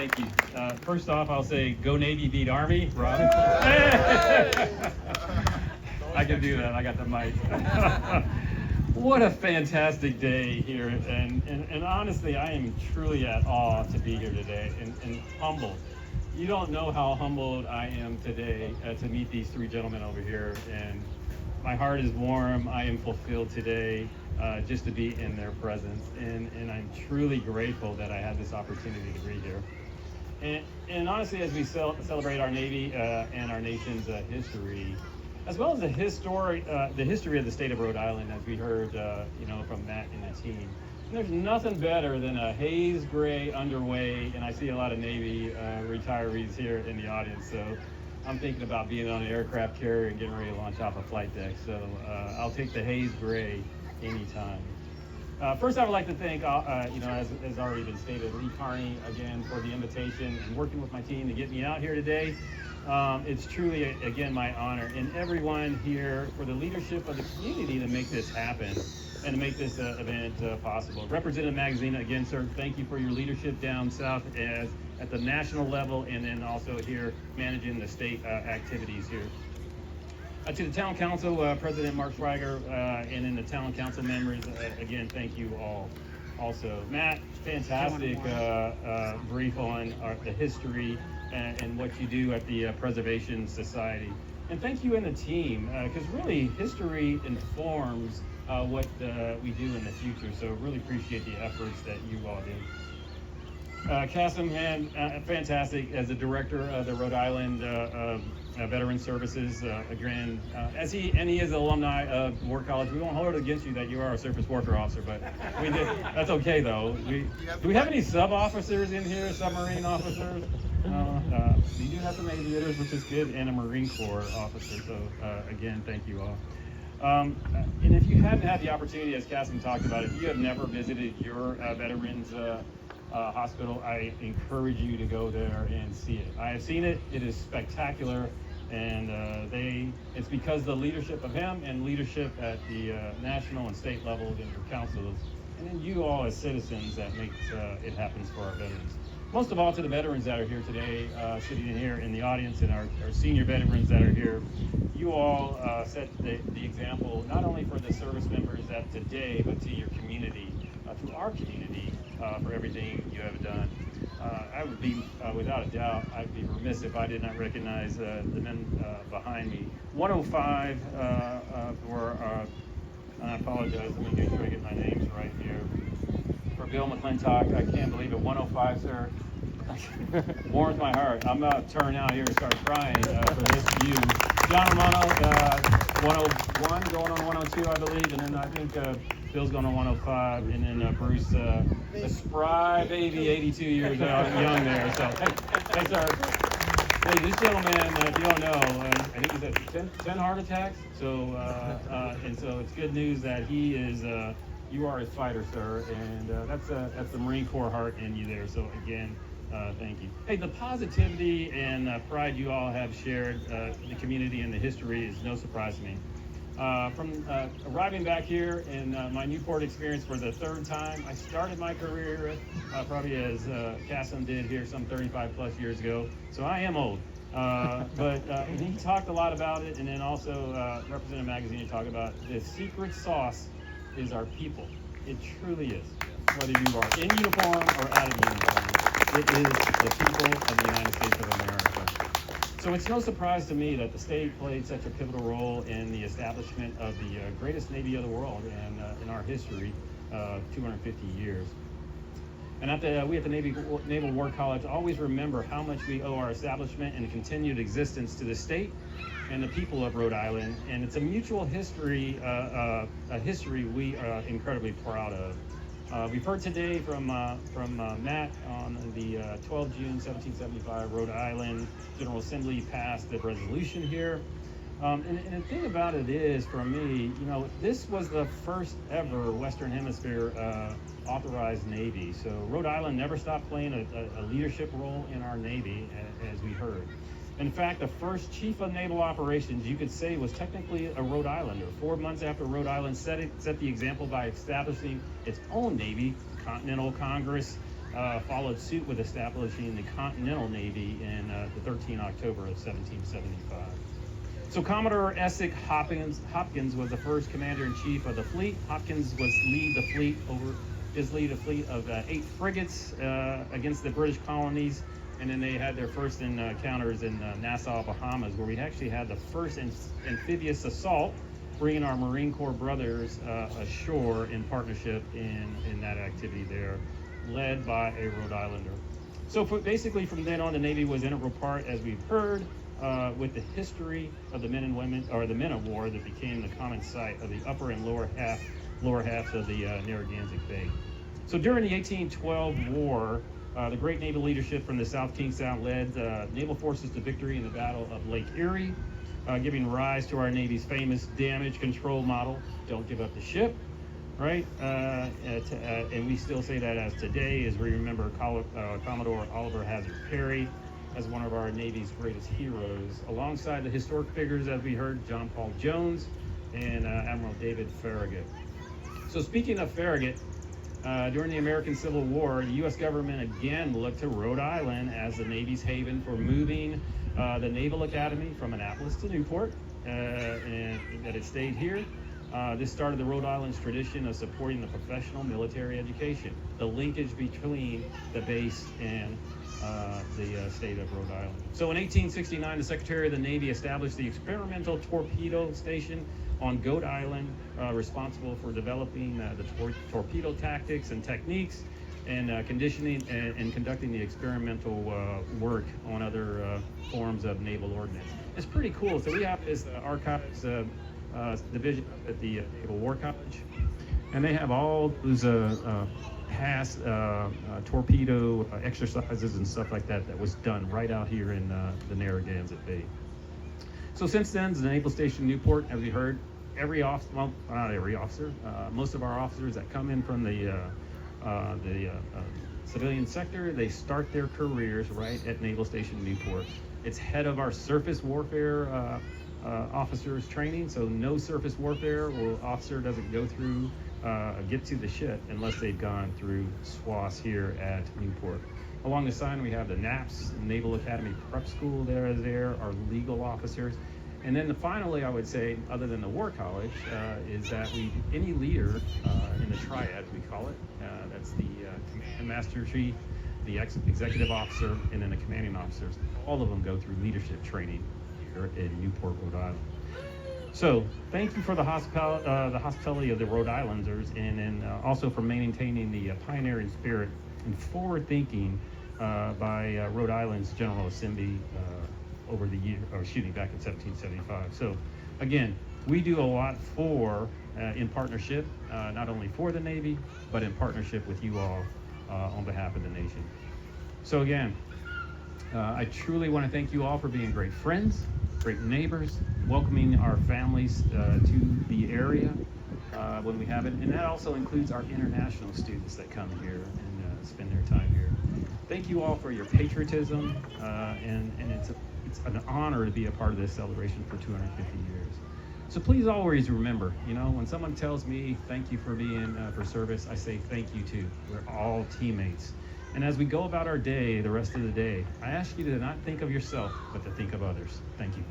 Thank you. First off, I'll say, go Navy, beat Army. Rob. I can do that. I got the mic. What a fantastic day here. And honestly, I am truly at awe to be here today and humbled. You don't know how humbled I am today to meet these three gentlemen over here. And my heart is warm. I am fulfilled today just to be in their presence. And I'm truly grateful that I had this opportunity to be here. And honestly, as we celebrate our Navy and our nation's history, as well as the history of the state of Rhode Island, as we heard from Matt and the team. And there's nothing better than a haze gray underway, and I see a lot of Navy retirees here in the audience, so I'm thinking about being on an aircraft carrier and getting ready to launch off a flight deck, so I'll take the haze gray anytime. First, I would like to thank, as already been stated, Lee Carney again for the invitation and working with my team to get me out here today. It's truly, again, my honor, and everyone here for the leadership of the community to make this happen and to make this event possible. Representative Magazine, again, sir, thank you for your leadership down south at the national level, and then also here managing the state activities here. To the Town Council, President Mark Schweiger, and then the Town Council members, again, thank you all. Also, Matt, fantastic brief on the history and what you do at the Preservation Society. And thank you and the team, because really history informs what we do in the future. So really appreciate the efforts that you all did. Cassim, man, fantastic as the director of the Rhode Island Veteran Services. He is an alumni of War College. We won't hold it against you that you are a surface warfare officer, but we did. That's okay though. Do we have any sub officers in here? Submarine officers? We do have some aviators, which is good, and a Marine Corps officer. So again, thank you all. And if you haven't had the opportunity, as Cassim talked about, if you have never visited your veterans hospital, I encourage you to go there and see it. I have seen it. It is spectacular, and it's because of the leadership of him and leadership at the national and state level in your councils, and then you all as citizens that makes it happens for our veterans. Most of all, to the veterans that are here today, sitting in here in the audience, and our senior veterans that are here, you all set the example not only for the service members that today, but to your community, to our community, for everything you have done. I would be, without a doubt, I'd be remiss if I did not recognize the men behind me. 105 and I apologize, let me make sure I get my names right here. For Bill McClintock, I can't believe it, 105, sir. Warms my heart. I'm about to turn out here and start crying for this view. John Romano, 101, going on 102, I believe, and then I think Bill's going on 105, and then Bruce, the spry baby, 82 years young there. So, hey, sir. Hey, this gentleman, if you don't know, I think he's had 10 heart attacks. So, and so it's good news that he is. You are a fighter, sir, and that's the Marine Corps heart in you there. So again, thank you. Hey, the positivity and pride you all have shared the community and the history is no surprise to me. From arriving back here in my Newport experience for the third time, I started my career probably as Cassim did here some 35 plus years ago. So I am old. But he talked a lot about it, and then also Representative Magazine talked about the secret sauce is our people. It truly is. Whether you are in uniform or out of uniform, it is the people of the United States of America. So it's no surprise to me that the state played such a pivotal role in the establishment of the greatest Navy of the world and in our history, 250 years. And we at the Naval War College always remember how much we owe our establishment and continued existence to the state and the people of Rhode Island, and it's a mutual history, a history we are incredibly proud of. We've heard today from Matt on the 12 June 1775 Rhode Island General Assembly passed the resolution here. And the thing about it is, for me, this was the first ever Western Hemisphere authorized Navy. So Rhode Island never stopped playing a leadership role in our Navy, as we heard. In fact, the first chief of naval operations, you could say, was technically a Rhode Islander. 4 months after Rhode Island set the example by establishing its own Navy, Continental Congress followed suit with establishing the Continental Navy in the 13th October of 1775. So Commodore Essex Hopkins was the first commander-in-chief of the fleet. Hopkins was lead a fleet of 8 frigates against the British colonies, and then they had their first encounters in Nassau, Bahamas, where we actually had the first amphibious assault, bringing our Marine Corps brothers ashore in partnership in that activity there, led by a Rhode Islander. So basically from then on, the Navy was an integral part, as we've heard, with the history of the men and women, or the men of war that became the common sight of the upper and lower halves of the Narragansett Bay. So during the 1812 war, the great naval leadership from the South Kingstown led naval forces to victory in the Battle of Lake Erie, giving rise to our Navy's famous damage control model, don't give up the ship, right? And we still say that as today, as we remember Commodore Oliver Hazard Perry as one of our Navy's greatest heroes, alongside the historic figures, as we heard, John Paul Jones and Admiral David Farragut. So speaking of Farragut, during the American Civil War, the U.S. government again looked to Rhode Island as the Navy's haven for moving the Naval Academy from Annapolis to Newport, and that it stayed here. This started the Rhode Island's tradition of supporting the professional military education, the linkage between the base and the state of Rhode Island. So in 1869, the Secretary of the Navy established the experimental torpedo station on Goat Island, responsible for developing the torpedo tactics and techniques, and conditioning and conducting the experimental work on other forms of naval ordnance. It's pretty cool. So we have this archives division at the Naval War College, and they have all those past torpedo exercises and stuff like that was done right out here in the Narragansett Bay. So since then, the Naval Station Newport, as we heard, every officer, well, not every officer, most of our officers that come in from the civilian sector, they start their careers right at Naval Station Newport. It's head of our surface warfare officers training, so no surface warfare or officer doesn't go through get to the ship unless they've gone through SWAS here at Newport. Along the side, we have the NAPS, Naval Academy Prep School there, our legal officers. And then finally, I would say, other than the War College, is that any leader in the triad, we call it, that's the command master chief, the executive officer, and then the commanding officers. All of them go through leadership training here in Newport, Rhode Island. So thank you for the hospitality of the Rhode Islanders, and also for maintaining the pioneering spirit and forward thinking by Rhode Island's General Assembly over the year, back in 1775. So again, we do a lot in partnership, not only for the Navy, but in partnership with you all on behalf of the nation. So again, I truly want to thank you all for being great friends, great neighbors, welcoming our families to the area when we have it. And that also includes our international students that come here and spend their time here. Thank you all for your patriotism, and it's an honor to be a part of this celebration for 250 years. So please always remember, when someone tells me thank you for being for service, I say thank you too. We're all teammates. And as we go about our day, the rest of the day, I ask you to not think of yourself, but to think of others. Thank you.